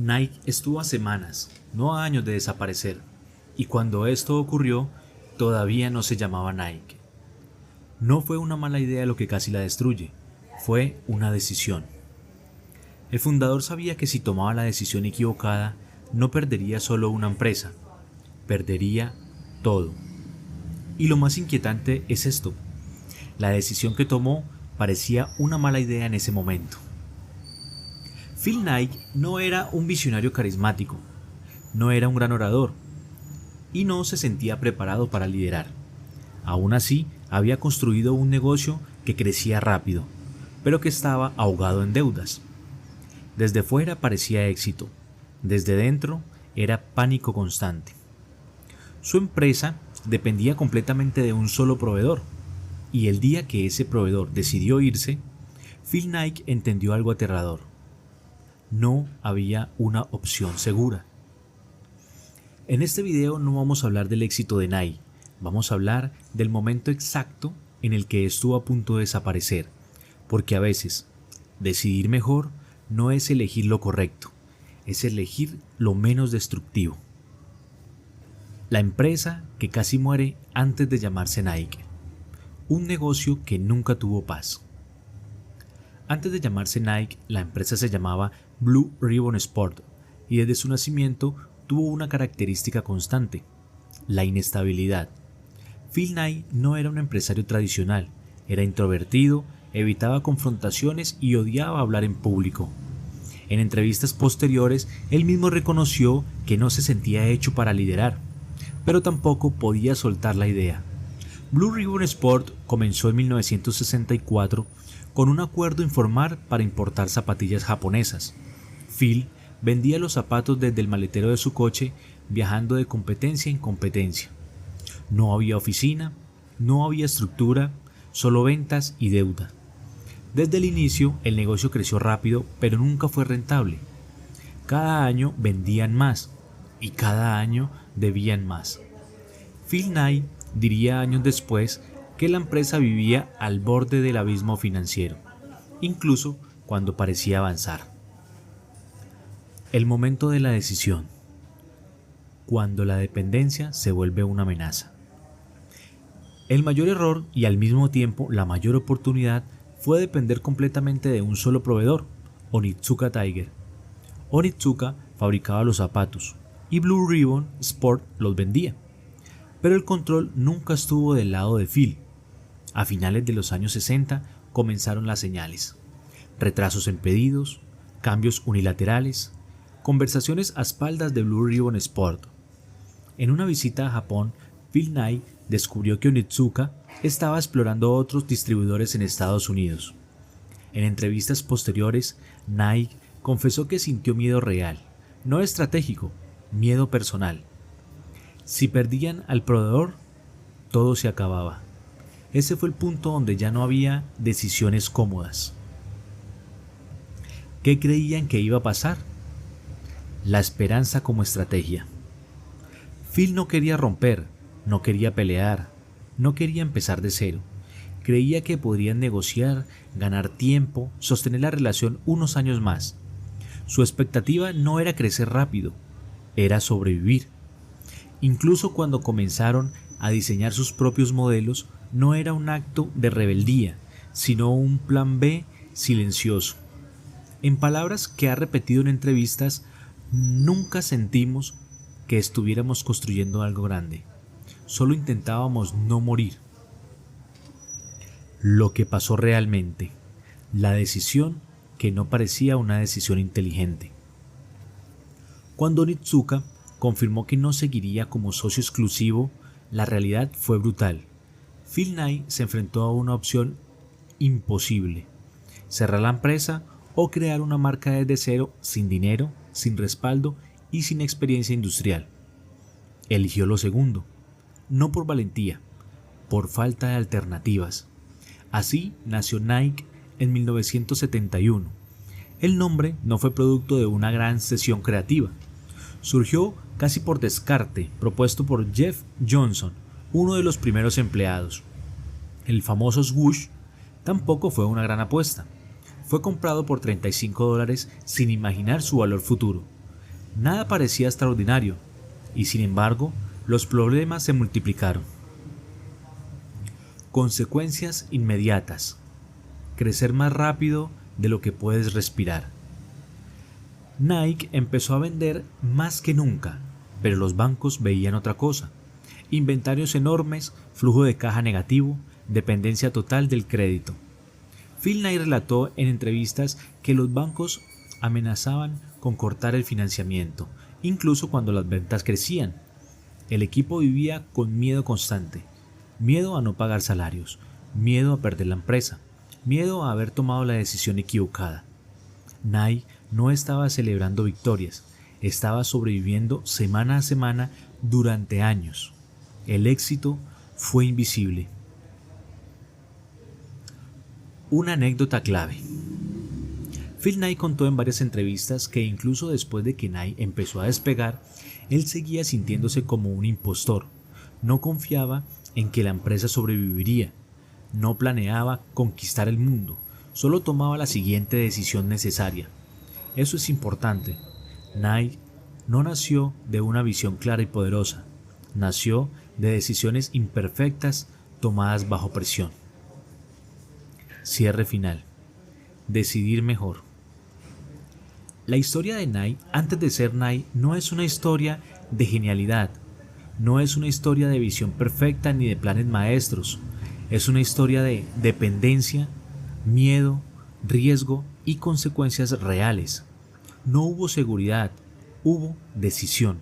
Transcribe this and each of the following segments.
Nike estuvo a semanas, no a años de desaparecer, y cuando esto ocurrió, todavía no se llamaba Nike. No fue una mala idea lo que casi la destruye, fue una decisión. El fundador sabía que si tomaba la decisión equivocada, no perdería solo una empresa, perdería todo. Y lo más inquietante es esto: la decisión que tomó parecía una mala idea en ese momento. Phil Knight no era un visionario carismático, no era un gran orador y no se sentía preparado para liderar. Aún así, había construido un negocio que crecía rápido, pero que estaba ahogado en deudas. Desde fuera parecía éxito, desde dentro era pánico constante. Su empresa dependía completamente de un solo proveedor, y el día que ese proveedor decidió irse, Phil Knight entendió algo aterrador. No había una opción segura. En este video no vamos a hablar del éxito de Nike, vamos a hablar del momento exacto en el que estuvo a punto de desaparecer, porque a veces decidir mejor no es elegir lo correcto, es elegir lo menos destructivo. La empresa que casi muere antes de llamarse Nike, un negocio que nunca tuvo paz. Antes de llamarse Nike, la empresa se llamaba Blue Ribbon Sport y desde su nacimiento tuvo una característica constante: la inestabilidad. Phil Knight no era un empresario tradicional, era introvertido, evitaba confrontaciones y odiaba hablar en público. En entrevistas posteriores, él mismo reconoció que no se sentía hecho para liderar, pero tampoco podía soltar la idea. Blue Ribbon Sport comenzó en 1964 con un acuerdo informal para importar zapatillas japonesas. Phil vendía los zapatos desde el maletero de su coche, viajando de competencia en competencia. No había oficina, no había estructura, solo ventas y deuda. Desde el inicio, el negocio creció rápido, pero nunca fue rentable. Cada año vendían más y cada año debían más. Phil Knight diría años después que la empresa vivía al borde del abismo financiero, incluso cuando parecía avanzar. El momento de la decisión, cuando la dependencia se vuelve una amenaza. El mayor error y al mismo tiempo la mayor oportunidad fue depender completamente de un solo proveedor, Onitsuka Tiger. Onitsuka fabricaba los zapatos y Blue Ribbon Sport los vendía, pero el control nunca estuvo del lado de Phil. A finales de los años 60 comenzaron las señales: retrasos en pedidos, cambios unilaterales, conversaciones a espaldas de Blue Ribbon Sport. En una visita a Japón, Phil Knight descubrió que Onitsuka estaba explorando otros distribuidores en Estados Unidos. En entrevistas posteriores, Knight confesó que sintió miedo real, no estratégico, miedo personal. Si perdían al proveedor, todo se acababa. Ese fue el punto donde ya no había decisiones cómodas. ¿Qué creían que iba a pasar? La esperanza como estrategia. Phil no quería romper, no quería pelear, no quería empezar de cero. Creía que podrían negociar, ganar tiempo, sostener la relación unos años más. Su expectativa no era crecer rápido, era sobrevivir. Incluso cuando comenzaron a diseñar sus propios modelos, no era un acto de rebeldía, sino un plan B silencioso. En palabras que ha repetido en entrevistas, nunca sentimos que estuviéramos construyendo algo grande. Solo intentábamos no morir. Lo que pasó realmente, la decisión que no parecía una decisión inteligente. Cuando Onitsuka confirmó que no seguiría como socio exclusivo, la realidad fue brutal. Phil Knight se enfrentó a una opción imposible: cerrar la empresa o crear una marca desde cero, sin dinero, sin respaldo y sin experiencia industrial. Eligió lo segundo, no por valentía, por falta de alternativas. Así nació Nike en 1971. El nombre no fue producto de una gran sesión creativa. Surgió casi por descarte, propuesto por Jeff Johnson, uno de los primeros empleados. El famoso swoosh tampoco fue una gran apuesta. Fue comprado por $35 sin imaginar su valor futuro. Nada parecía extraordinario, y sin embargo, los problemas se multiplicaron. Consecuencias inmediatas. Crecer más rápido de lo que puedes respirar. Nike empezó a vender más que nunca, pero los bancos veían otra cosa. Inventarios enormes, flujo de caja negativo, dependencia total del crédito. Phil Knight relató en entrevistas que los bancos amenazaban con cortar el financiamiento, incluso cuando las ventas crecían. El equipo vivía con miedo constante, miedo a no pagar salarios, miedo a perder la empresa, miedo a haber tomado la decisión equivocada. Knight no estaba celebrando victorias, estaba sobreviviendo semana a semana durante años. El éxito fue invisible. Una anécdota clave. Phil Knight contó en varias entrevistas que incluso después de que Knight empezó a despegar, él seguía sintiéndose como un impostor. No confiaba en que la empresa sobreviviría. No planeaba conquistar el mundo. Solo tomaba la siguiente decisión necesaria. Eso es importante. Knight no nació de una visión clara y poderosa. Nació de decisiones imperfectas tomadas bajo presión. Cierre final. Decidir mejor. La historia de Knight antes de ser Knight no es una historia de genialidad, no es una historia de visión perfecta ni de planes maestros, es una historia de dependencia, miedo, riesgo y consecuencias reales. No hubo seguridad, hubo decisión.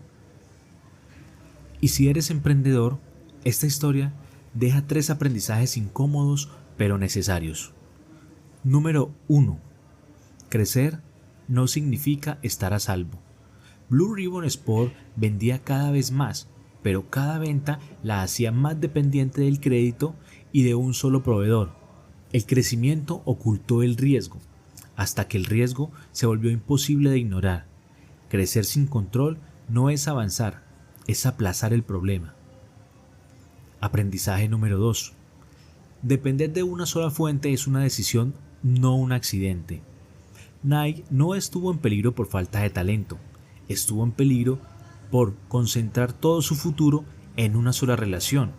Y si eres emprendedor, esta historia deja 3 aprendizajes incómodos pero necesarios. Número 1. Crecer no significa estar a salvo. Blue Ribbon Sport vendía cada vez más, pero cada venta la hacía más dependiente del crédito y de un solo proveedor. El crecimiento ocultó el riesgo, hasta que el riesgo se volvió imposible de ignorar. Crecer sin control no es avanzar, es aplazar el problema. Aprendizaje número 2. Depender de una sola fuente es una decisión, no un accidente. Nike no estuvo en peligro por falta de talento, estuvo en peligro por concentrar todo su futuro en una sola relación.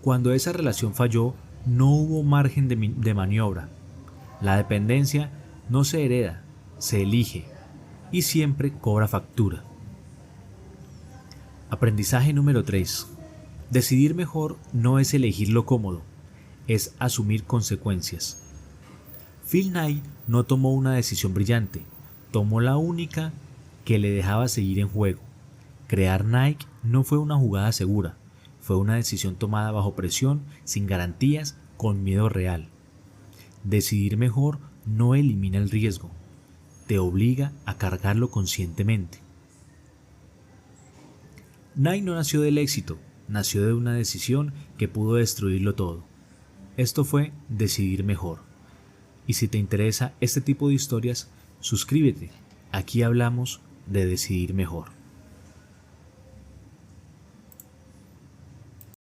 Cuando esa relación falló, no hubo margen de maniobra. La dependencia no se hereda, se elige y siempre cobra factura. Aprendizaje número 3. Decidir mejor no es elegir lo cómodo, es asumir consecuencias. Phil Knight no tomó una decisión brillante, tomó la única que le dejaba seguir en juego. Crear Nike no fue una jugada segura, fue una decisión tomada bajo presión, sin garantías, con miedo real. Decidir mejor no elimina el riesgo, te obliga a cargarlo conscientemente. Nike no nació del éxito, nació de una decisión que pudo destruirlo todo. Esto fue decidir mejor. Y si te interesa este tipo de historias, suscríbete. Aquí hablamos de decidir mejor.